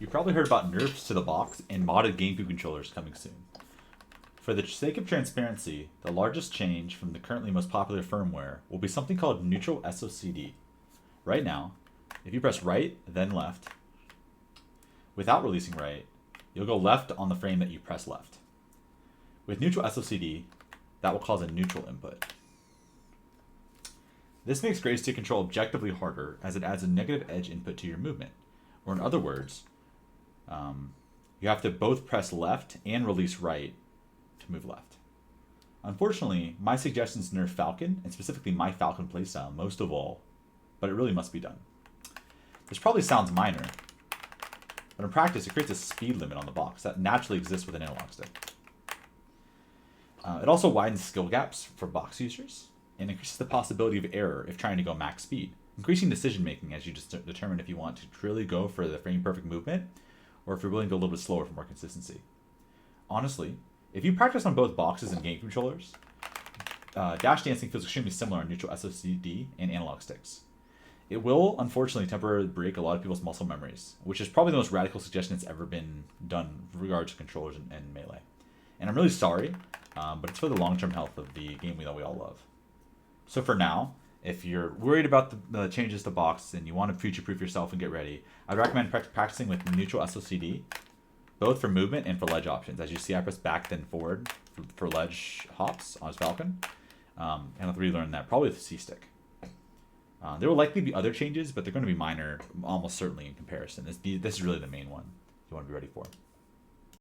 You probably heard about Nerfs to the box and modded GameCube controllers coming soon. For the sake of transparency, the largest change from the currently most popular firmware will be something called neutral SOCD. Right now, if you press right, then left, without releasing right, you'll go left on the frame that you press left. With neutral SOCD, that will cause a neutral input. This makes gray stick control objectively harder as it adds a negative edge input to your movement. Or in other words, you have to both press left and release right to move left. Unfortunately, my suggestions nerf Falcon, and specifically my Falcon playstyle, most of all, but it really must be done. This probably sounds minor, but in practice it creates a speed limit on the box that naturally exists with an analog stick. It also widens skill gaps for box users, and increases the possibility of error if trying to go max speed, increasing decision making as you just determine if you want to truly go for the frame perfect movement, or if you're willing to go a little bit slower for more consistency. Honestly, if you practice on both boxes and game controllers, dash dancing feels extremely similar on neutral SOCD and analog sticks. It will, unfortunately, temporarily break a lot of people's muscle memories, which is probably the most radical suggestion that's ever been done with regards to controllers and Melee. And I'm really sorry, but it's for the long-term health of the game that we all love. So for now, if you're worried about the changes to box and you want to future-proof yourself and get ready, I'd recommend practicing with neutral SOCD, both for movement and for ledge options. As you see, I press back then forward for ledge hops on his Falcon, and I'll relearn that, probably with the C-stick. There will likely be other changes, but they're going to be minor, almost certainly in comparison. This is really the main one you want to be ready for.